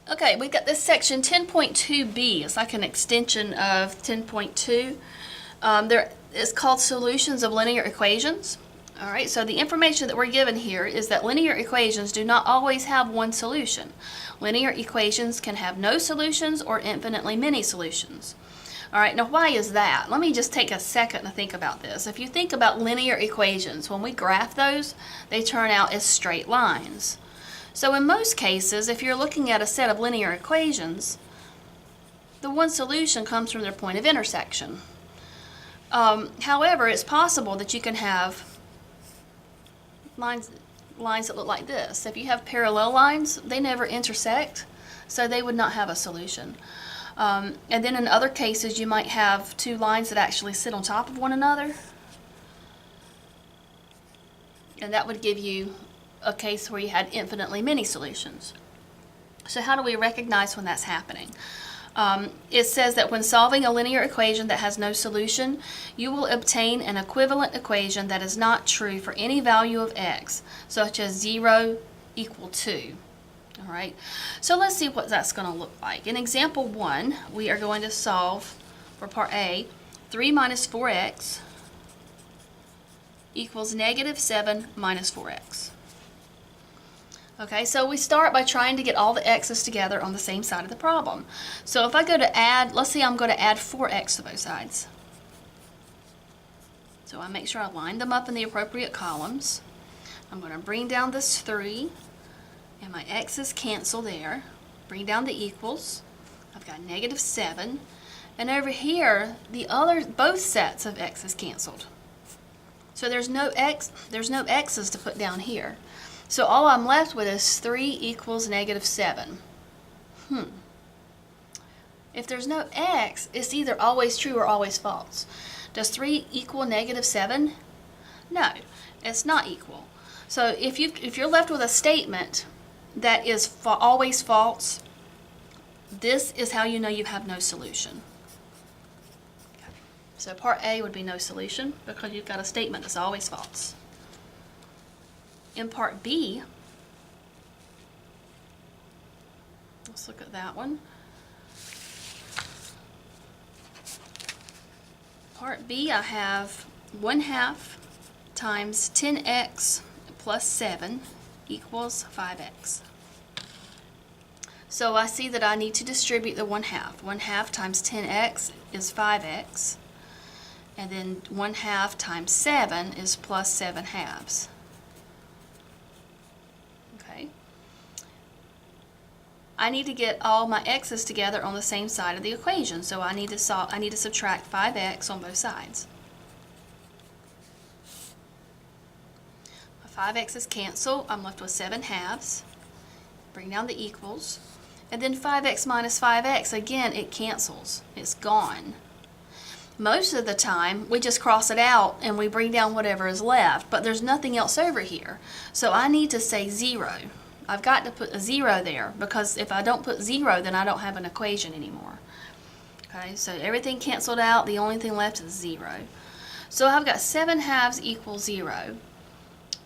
Okay, we've got this section 10.2b. It's like an extension of 10.2. It's called solutions of linear equations. All right, so the information that we're given here is that linear equations do not always have one solution. Linear equations can have no solutions or infinitely many solutions. All right, now why is that? Let me just take a second to think about this. If you think about linear equations, when we graph those, they turn out as straight lines. So in most cases, if you're looking at a set of linear equations, the one solution comes from their point of intersection. However, it's possible that you can have lines that look like this. If you have parallel lines, they never intersect, so they would not have a solution. And then in other cases, you might have two lines that actually sit on top of one another, and that would give you a case where you had infinitely many solutions. So how do we recognize when that's happening? It says that when solving a linear equation that has no solution, you will obtain an equivalent equation that is not true for any value of x, such as 0 equal 2. All right, so let's see what that's going to look like. In example 1, we are going to solve for part A, 3 minus 4x equals negative 7 minus 4x. Okay, so we start by trying to get all the x's together on the same side of the problem. So if I go to add, let's see, I'm going to add 4x to both sides. So I make sure I line them up in the appropriate columns. I'm going to bring down this 3, and my x's cancel there. Bring down the equals. I've got negative 7. And over here, both sets of x's canceled. So there's no x's to put down here. So all I'm left with is 3 equals negative 7. If there's no x, it's either always true or always false. Does 3 equal negative 7? No, it's not equal. So if you're left with a statement that is always false, this is how you know you have no solution. Okay. So part A would be no solution because you've got a statement that's always false. In part B, let's look at that one. Part B, I have 1/2 times 10x plus 7 equals 5x. So I see that I need to distribute the 1/2. 1/2 times 10x is 5x, and then 1/2 times 7 is plus 7/2. I need to get all my x's together on the same side of the equation, so I need to subtract 5x on both sides. My 5x's cancel. I'm left with 7/2. Bring down the equals. And then 5x minus 5x, again, it cancels. It's gone. Most of the time, we just cross it out and we bring down whatever is left, but there's nothing else over here. So I need to say 0. I've got to put a 0 there, because if I don't put 0, then I don't have an equation anymore. Okay, so everything canceled out. The only thing left is 0. So I've got 7/2 equals 0.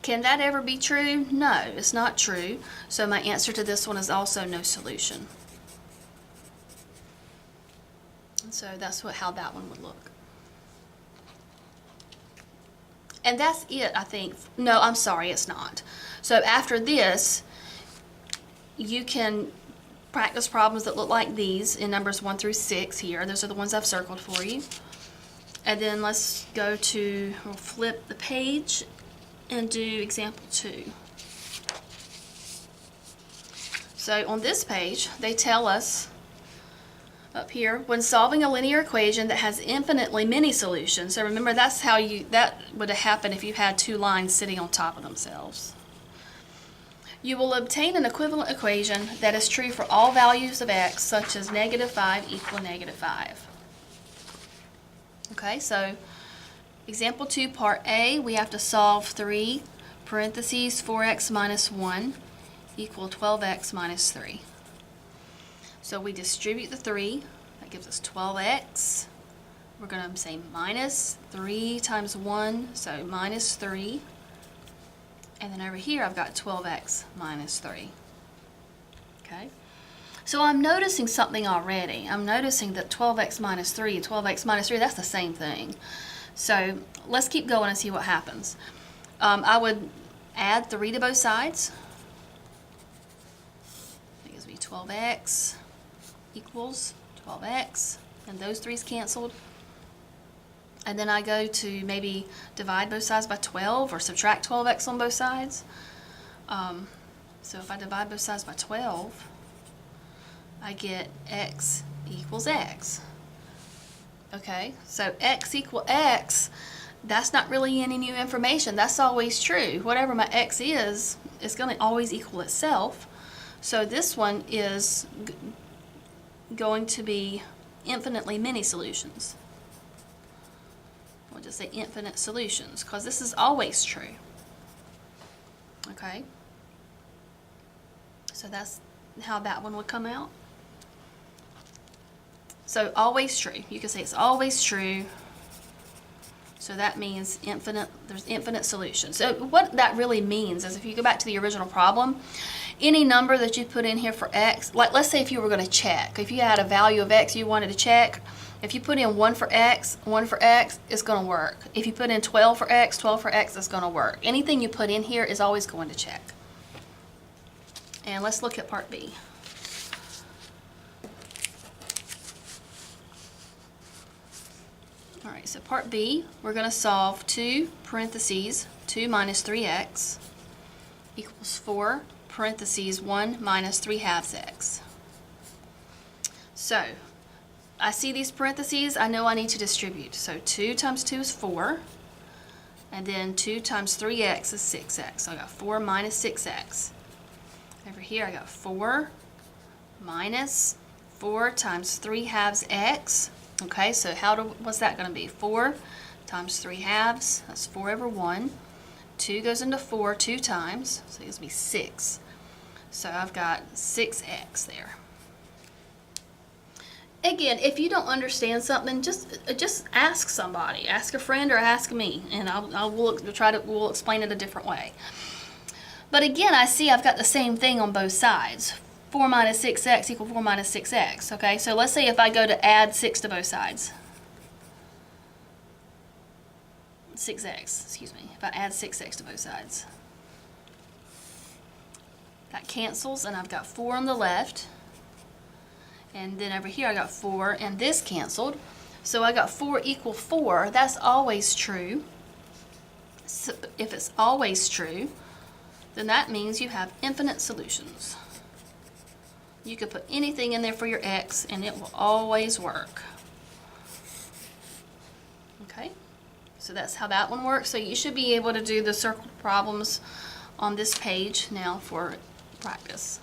Can that ever be true? No, it's not true. So my answer to this one is also no solution. And so that's how that one would look. And that's it, I think. No, I'm sorry, it's not. So after this, you can practice problems that look like these in numbers 1 through 6 here. Those are the ones I've circled for you. And then let's we'll flip the page and do example 2. So on this page, they tell us up here, when solving a linear equation that has infinitely many solutions. So remember, that would have happened if you had two lines sitting on top of themselves. You will obtain an equivalent equation that is true for all values of x, such as negative 5 equal negative 5. Okay, so example 2, part A, we have to solve 3 parentheses 4x minus 1 equal 12x minus 3. So we distribute the 3, that gives us 12x. We're going to say minus 3 times 1, so minus 3. And then over here I've got 12x minus 3. Okay. So I'm noticing something already. I'm noticing that 12x minus 3 and 12x minus 3, that's the same thing. So let's keep going and see what happens. I would add 3 to both sides. That gives me 12x equals 12x, and those 3's canceled. And then I go to maybe divide both sides by 12 or subtract 12x on both sides. So if I divide both sides by 12, I get x equals x. Okay, so x equal x, that's not really any new information. That's always true. Whatever my x is, it's going to always equal itself. So this one is going to be infinitely many solutions. We'll just say infinite solutions, because this is always true. Okay? So that's how that one would come out. So always true. You can say it's always true. So that means infinite, there's infinite solutions. So what that really means is, if you go back to the original problem, any number that you put in here for x, like let's say if you were going to check, if you had a value of x you wanted to check, if you put in 1 for x, it's going to work. If you put in 12 for x, it's going to work. Anything you put in here is always going to check. And let's look at part B. All right, so part B, we're going to solve 2 parentheses 2 minus 3x equals 4 parentheses 1 minus 3 halves x. So I see these parentheses, I know I need to distribute. So 2 times 2 is 4, and then 2 times 3x is 6x. So I got 4 minus 6x. Over here I got 4 minus 4 times 3 halves x. Okay, so what's that going to be? 4 times 3 halves, that's 4 over 1. 2 goes into 4 2 times, so it gives me 6. So I've got 6x there. Again, if you don't understand something, just ask somebody. Ask a friend or ask me, and we'll explain it a different way. But again, I see I've got the same thing on both sides. 4 minus 6x equals 4 minus 6x. Okay, so let's say if I go to add 6 to both sides. 6x, excuse me. If I add 6x to both sides. That cancels, and I've got 4 on the left. And then over here I got 4, and this canceled. So I got 4 equal 4. That's always true. So if it's always true, then that means you have infinite solutions. You could put anything in there for your x, and it will always work. Okay, so that's how that one works. So you should be able to do the circled problems on this page now for practice.